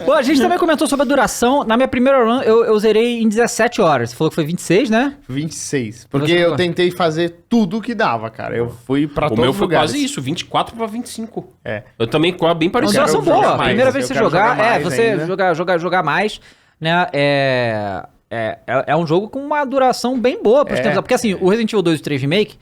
Pô, a gente também comentou sobre a duração. Na minha primeira run, eu zerei em 17 horas. Você falou que foi 26, né? 26. Porque eu tentei fazer tudo que dava, cara. Eu fui pra todos os lugares. O meu foi quase isso, 24 pra 25. É. Eu também, bem Uma parecido. duração boa. mais, Primeira vez que eu você quero jogar, jogar mais você ainda. jogar mais, né? É um jogo com uma duração bem boa pros tempos. Porque assim, o Resident Evil 2 e o 3 Remake,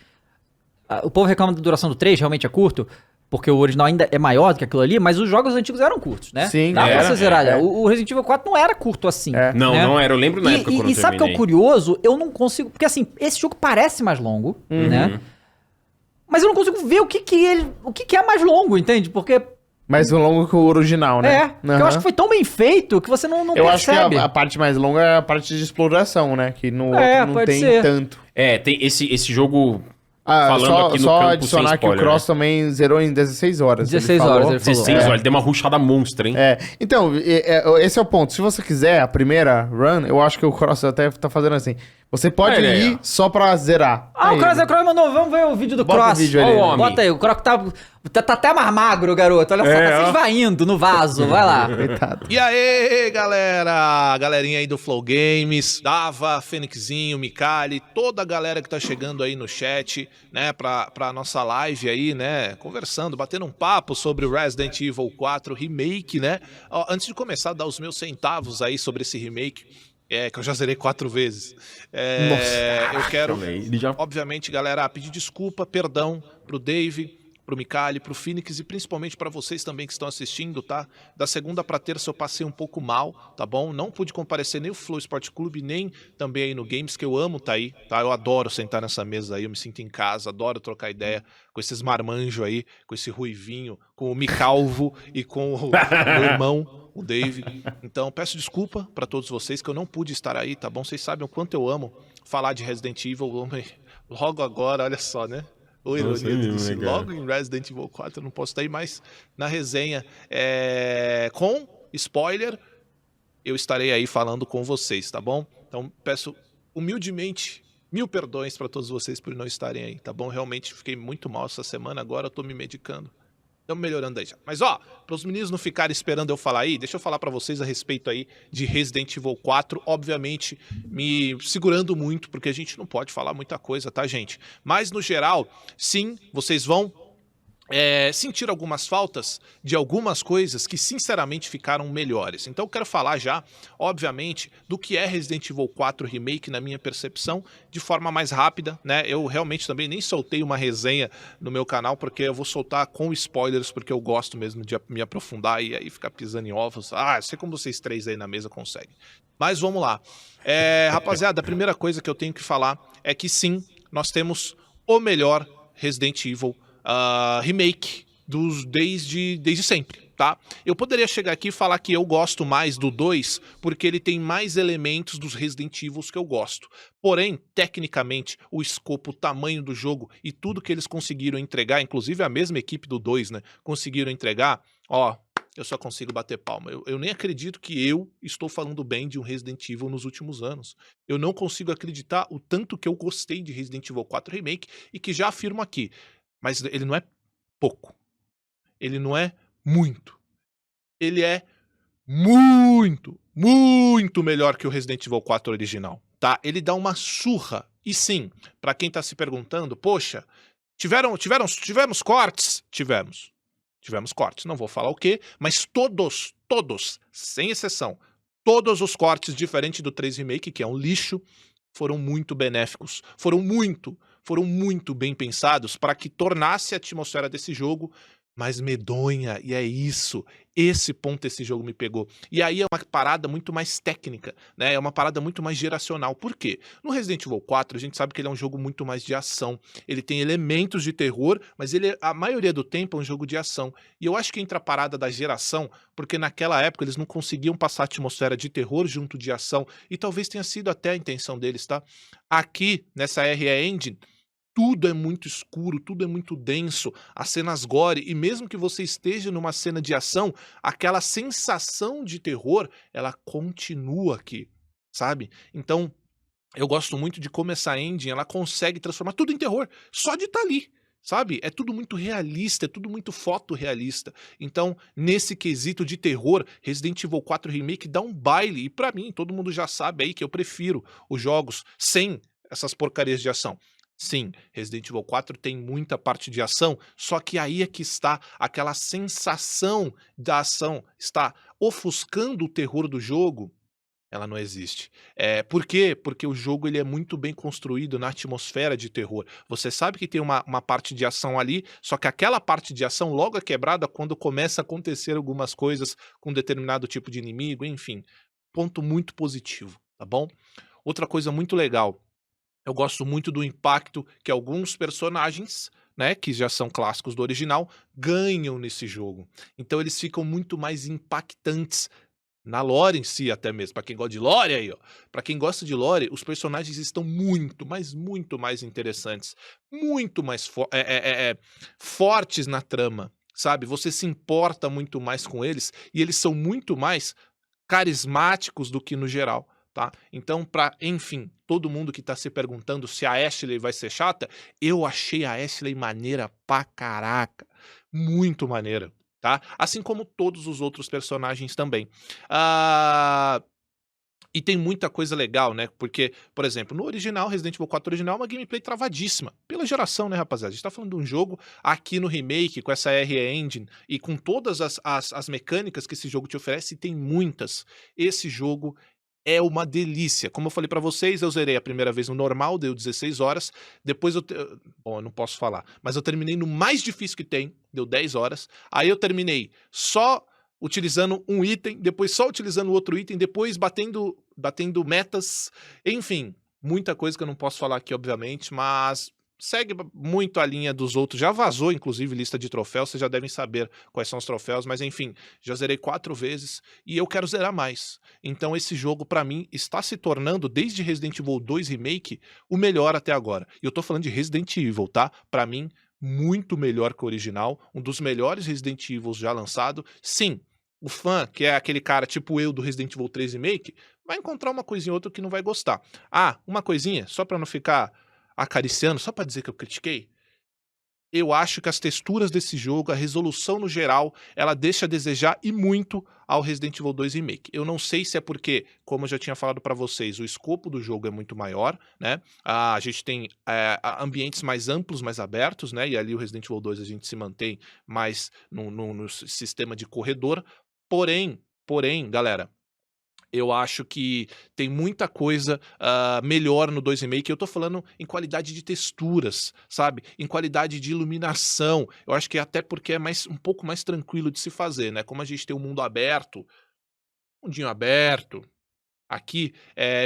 o povo reclama da duração do 3, realmente é curto, porque o original ainda é maior do que aquilo ali, mas os jogos antigos eram curtos, né? Sim, dá pra era, você zerar. é. O Resident Evil 4 não era curto assim. Não, né? não era. Eu lembro na época quando eu E sabe o que é o terminei. curioso? Eu não consigo... Porque assim, esse jogo parece mais longo, né? Mas eu não consigo ver o que é mais longo, entende? Porque... Mais longo que o original, né? porque eu acho que foi tão bem feito que você não Eu percebe. acho que a parte mais longa é a parte de exploração, né? Que no outro não pode tem ser. tanto. Tem esse jogo... Falando aqui no só campo adicionar sem que o spoiler, Cross também zerou em 16 horas. 16 ele horas, falou. ele falou. 16 horas, ele deu uma rushada monstra, hein? Então, esse é o ponto. Se você quiser a primeira run, eu acho que o Cross até tá fazendo assim. Você pode ir só pra zerar. Ah, Aí, o Cross mandou, vamos ver o vídeo do Bota o Cross. vídeo ali. Ó, Homem. bota aí, o Cross tá até mais magro, garoto. Olha só, tá se esvaindo no vaso, vai lá. Coitado. E aí, galera! Galerinha aí do Flow Games, Dava, Fênixinho, Micali, toda a galera que tá chegando aí no chat, né, pra nossa live aí, né, conversando, batendo um papo sobre o Resident Evil 4 Remake, né? Ó, antes de começar a dar os meus centavos aí sobre esse remake, que eu já zerei 4 vezes. Eu quero, obviamente, galera, pedir desculpa, perdão pro Dave, pro Micali, pro Phoenix e principalmente para vocês também que estão assistindo, tá? Da segunda pra terça eu passei um pouco mal, tá bom? Não pude comparecer nem o Flow Sport Clube, nem também aí no Games, que eu amo tá aí, tá? Eu adoro sentar nessa mesa aí, eu me sinto em casa, adoro trocar ideia com esses marmanjos aí, com esse ruivinho, com o Micalvo e com o meu irmão, o Dave. Então, peço desculpa pra todos vocês que eu não pude estar aí, tá bom? Vocês sabem o quanto eu amo falar de Resident Evil, logo agora, olha só, né? Ou ironia disso. Logo em Resident Evil 4 eu não posso estar aí, mas na resenha com spoiler eu estarei aí falando com vocês, tá bom? Então peço humildemente 1000 perdões para todos vocês por não estarem aí, tá bom? Realmente fiquei muito mal essa semana, agora eu tô me medicando. Estamos melhorando aí já. Mas ó, para os meninos não ficarem esperando eu falar aí, deixa eu falar para vocês a respeito aí de Resident Evil 4, obviamente me segurando muito, porque a gente não pode falar muita coisa, tá, gente? Mas no geral, sim, vocês vão sentir algumas faltas de algumas coisas que sinceramente ficaram melhores. Então eu quero falar já, obviamente, do que é Resident Evil 4 Remake na minha percepção, de forma mais rápida, né? Eu realmente também nem soltei uma resenha no meu canal, porque eu vou soltar com spoilers, porque eu gosto mesmo de me aprofundar e aí ficar pisando em ovos. Eu sei como vocês três aí na mesa conseguem. Mas vamos lá. Rapaziada, a primeira coisa que eu tenho que falar é que sim, nós temos o melhor Resident Evil remake desde sempre, tá? Eu poderia chegar aqui e falar que eu gosto mais do 2 porque ele tem mais elementos dos Resident Evil que eu gosto. Porém, tecnicamente, o escopo, o tamanho do jogo e tudo que eles conseguiram entregar, inclusive a mesma equipe do 2, né, conseguiram entregar, ó, eu só consigo bater palma. Eu nem acredito que eu estou falando bem de um Resident Evil nos últimos anos. Eu não consigo acreditar o tanto que eu gostei de Resident Evil 4 Remake e que já afirmo aqui. Mas ele não é pouco. Ele não é muito. Ele é muito, muito melhor que o Resident Evil 4 original, tá? Ele dá uma surra. E sim, pra quem tá se perguntando, poxa, tivemos cortes? Tivemos. Tivemos cortes. Não vou falar o quê, mas todos, sem exceção, todos os cortes, diferente do 3 Remake, que é um lixo, foram muito benéficos. Foram muito bem pensados para que tornasse a atmosfera desse jogo mais medonha, e é isso. Esse ponto esse jogo me pegou. E aí é uma parada muito mais técnica, né? É uma parada muito mais geracional. Por quê? No Resident Evil 4, a gente sabe que ele é um jogo muito mais de ação. Ele tem elementos de terror, mas ele, a maioria do tempo, é um jogo de ação. E eu acho que entra a parada da geração, porque naquela época eles não conseguiam passar a atmosfera de terror junto de ação, e talvez tenha sido até a intenção deles, tá? Aqui, nessa RE Engine, tudo é muito escuro, tudo é muito denso, as cenas gore, e mesmo que você esteja numa cena de ação, aquela sensação de terror, ela continua aqui, sabe? Então, eu gosto muito de como essa engine, ela consegue transformar tudo em terror, só de estar ali. sabe? É tudo muito realista, é tudo muito fotorrealista. Então, nesse quesito de terror, Resident Evil 4 Remake dá um baile. E pra mim, todo mundo já sabe aí que eu prefiro os jogos sem essas porcarias de ação. Sim, Resident Evil 4 tem muita parte de ação, só que aí é que está aquela sensação da ação, está ofuscando o terror do jogo. Ela não existe. Por quê? Porque o jogo ele é muito bem construído na atmosfera de terror. Você sabe que tem uma parte de ação ali, só que aquela parte de ação logo é quebrada quando começa a acontecer algumas coisas com determinado tipo de inimigo, enfim. Ponto muito positivo, tá bom? Outra coisa muito legal. Eu gosto muito do impacto que alguns personagens, né, que já são clássicos do original, ganham nesse jogo. Então eles ficam muito mais impactantes na lore em si até mesmo. Pra quem gosta de lore aí, ó. Pra quem gosta de lore, os personagens estão muito, mas muito mais interessantes. Muito mais fortes na trama, sabe? Você se importa muito mais com eles e eles são muito mais carismáticos do que no geral. Tá? Então, enfim, todo mundo que tá se perguntando se a Ashley vai ser chata, eu achei a Ashley maneira pra caraca. Muito maneira, tá? Assim como todos os outros personagens também. E tem muita coisa legal, né? Porque, por exemplo, no original, Resident Evil 4 original, é uma gameplay travadíssima. Pela geração, né, rapaziada? A gente tá falando de um jogo aqui no remake, com essa RE Engine, e com todas as mecânicas que esse jogo te oferece, e tem muitas. Esse jogo é uma delícia. Como eu falei pra vocês, eu zerei a primeira vez no normal, deu 16 horas. Depois bom, eu não posso falar. Mas eu terminei no mais difícil que tem, deu 10 horas. Aí eu terminei só utilizando um item, depois só utilizando outro item, depois batendo metas. Enfim, muita coisa que eu não posso falar aqui, obviamente, mas segue muito a linha dos outros. Já vazou, inclusive, lista de troféus. Vocês já devem saber quais são os troféus. Mas, enfim, já zerei 4 vezes e eu quero zerar mais. Então, esse jogo, pra mim, está se tornando, desde Resident Evil 2 Remake, o melhor até agora. E eu tô falando de Resident Evil, tá? Pra mim, muito melhor que o original. Um dos melhores Resident Evil já lançado. Sim, o fã, que é aquele cara tipo eu do Resident Evil 3 Remake, vai encontrar uma coisinha ou outra que não vai gostar. Uma coisinha, só pra não ficar acariciando, só pra dizer que eu critiquei, eu acho que as texturas desse jogo, a resolução no geral, ela deixa a desejar e muito ao Resident Evil 2 Remake. Eu não sei se é porque, como eu já tinha falado pra vocês, o escopo do jogo é muito maior, né? A gente tem ambientes mais amplos, mais abertos, né? E ali o Resident Evil 2 a gente se mantém mais no sistema de corredor. Porém, galera, eu acho que tem muita coisa melhor no 2 Remake. Eu tô falando em qualidade de texturas, sabe? Em qualidade de iluminação. Eu acho que até porque é um pouco mais tranquilo de se fazer, né? Como a gente tem um mundo aberto, mundinho aberto, aqui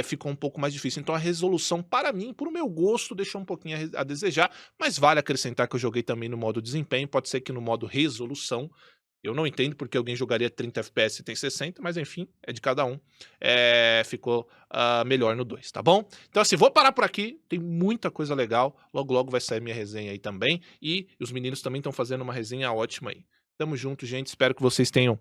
ficou um pouco mais difícil. Então a resolução, para mim, por meu gosto, deixou um pouquinho a desejar. Mas vale acrescentar que eu joguei também no modo desempenho. Pode ser que no modo resolução. Eu não entendo porque alguém jogaria 30 FPS e tem 60, mas enfim, é de cada um. Ficou melhor no 2, tá bom? Então assim, vou parar por aqui, tem muita coisa legal, logo vai sair minha resenha aí também, e os meninos também estão fazendo uma resenha ótima aí. Tamo junto, gente, espero que vocês tenham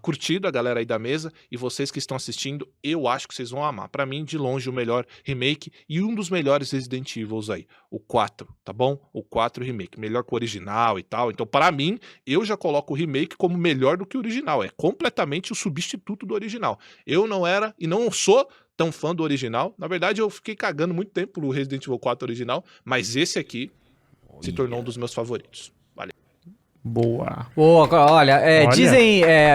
curtido, a galera aí da mesa, e vocês que estão assistindo, eu acho que vocês vão amar. Pra mim, de longe, o melhor remake e um dos melhores Resident Evil aí, o 4, tá bom? O 4 remake, melhor que o original e tal. Então, para mim, eu já coloco o remake como melhor do que o original, é completamente o substituto do original. Eu não era e não sou tão fã do original, na verdade eu fiquei cagando muito tempo no Resident Evil 4 original, mas esse aqui se tornou um dos meus favoritos. Boa. Olha,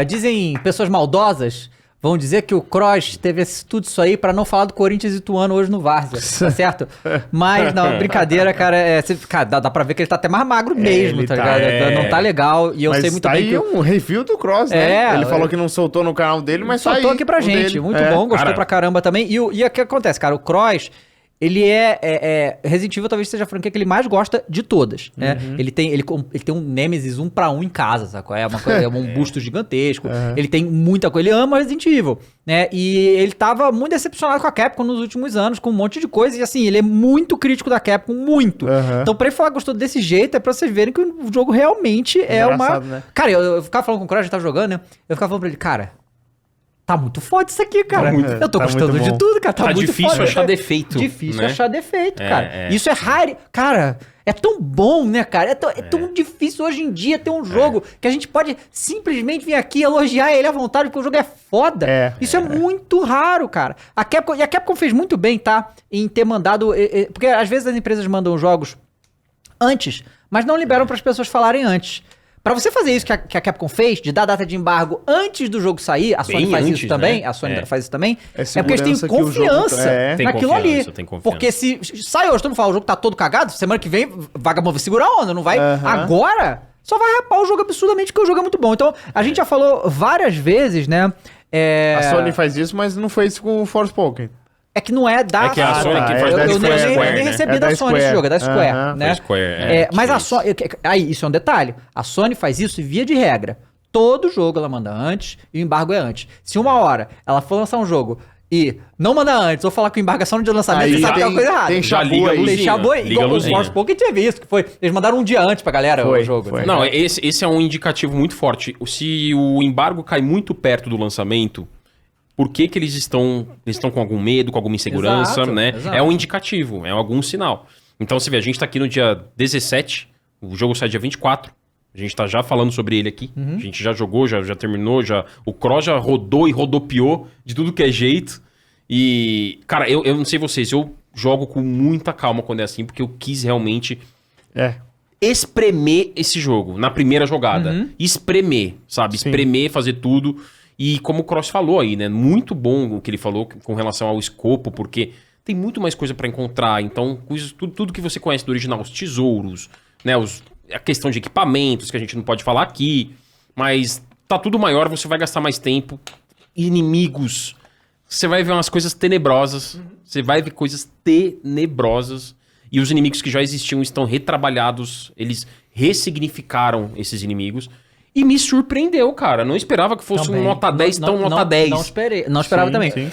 dizem pessoas maldosas, vão dizer que o Kroos teve tudo isso aí pra não falar do Corinthians e Ituano hoje no Várzea, tá certo? Mas, não, brincadeira, cara, dá pra ver que ele tá até mais magro mesmo, tá ligado? Não tá legal, e eu sei muito bem que... Mas tá aí um review do Kroos, né? Ele falou que não soltou no canal dele, mas soltou aqui pra gente, dele. Muito bom, gostou pra caramba também. E o que acontece, cara, o Kroos... Ele Resident Evil talvez seja a franquia que ele mais gosta de todas, né? Ele tem um Nemesis 1 pra 1 em casa, sacou? É um busto gigantesco. Ele tem muita coisa. Ele ama Resident Evil, né? E ele tava muito decepcionado com a Capcom nos últimos anos, com um monte de coisa. E assim, ele é muito crítico da Capcom, muito. Então pra ele falar que gostou desse jeito, é pra vocês verem que o jogo realmente é uma... Né? Cara, eu ficava falando com o Kroos, a gente tava jogando, né? Eu ficava falando pra ele, cara... tá muito foda isso aqui, cara. Eu tô gostando de tudo, cara. Tá muito difícil foda. achar defeito. Difícil né? achar defeito, cara. É. Isso é raro. Cara, é tão bom, né, cara? É tão difícil hoje em dia ter um jogo que a gente pode simplesmente vir aqui elogiar ele à vontade, porque o jogo é foda. Isso é muito raro, cara. A Capcom fez muito bem, tá? Em ter mandado... Porque às vezes as empresas mandam jogos antes, mas não liberam para as pessoas falarem antes. Pra você fazer isso que a Capcom fez, de dar data de embargo antes do jogo sair, a Sony faz isso também, a Sony faz isso também, é porque eles têm confiança naquilo ali. Porque se sai hoje, todo mundo fala, o jogo tá todo cagado, semana que vem, vagabundo vai segurar a onda, não vai? Agora, só vai rapar o jogo absurdamente, porque o jogo é muito bom. Então, a gente já falou várias vezes, né? A Sony faz isso, mas não fez isso com o Forspoken. É que não é da... É que a Sony que faz eu nem recebi da Sony esse jogo, é da Square, né? Mas a Sony... Aí, isso é um detalhe. A Sony faz isso via de regra. Todo jogo ela manda antes e o embargo é antes. Se uma hora ela for lançar um jogo e não manda antes, ou falar com embarcação no dia do lançamento, aí você sabe que é uma coisa errada. Tem chabu aí. Tem chabu aí. Liga a luzinha. O Forspoken teve isso, que foi... Eles mandaram um dia antes pra galera o jogo. Foi. Não, esse é um indicativo muito forte. Se o embargo cai muito perto do lançamento... Por que eles estão com algum medo, com alguma insegurança, né? Exato. É um indicativo, é algum sinal. Então, você vê, a gente tá aqui no dia 17, o jogo sai dia 24, a gente tá já falando sobre ele aqui, a gente já jogou, já terminou, o Cross já rodou e rodopiou de tudo que é jeito. E, cara, eu não sei vocês, eu jogo com muita calma quando é assim, porque eu quis realmente espremer esse jogo na primeira jogada. Espremer, sabe? Sim. Espremer, fazer tudo... E como o Cross falou aí, né? Muito bom o que ele falou com relação ao escopo, porque tem muito mais coisa pra encontrar. Então, tudo que você conhece do original, os tesouros, né? A questão de equipamentos, que a gente não pode falar aqui. Mas tá tudo maior, você vai gastar mais tempo. Inimigos. Você vai ver umas coisas tenebrosas. Você vai ver coisas tenebrosas. E os inimigos que já existiam estão retrabalhados. Eles ressignificaram esses inimigos. E me surpreendeu, cara. Não esperava que fosse um nota 10 tão nota 10. Não esperava também. Sim.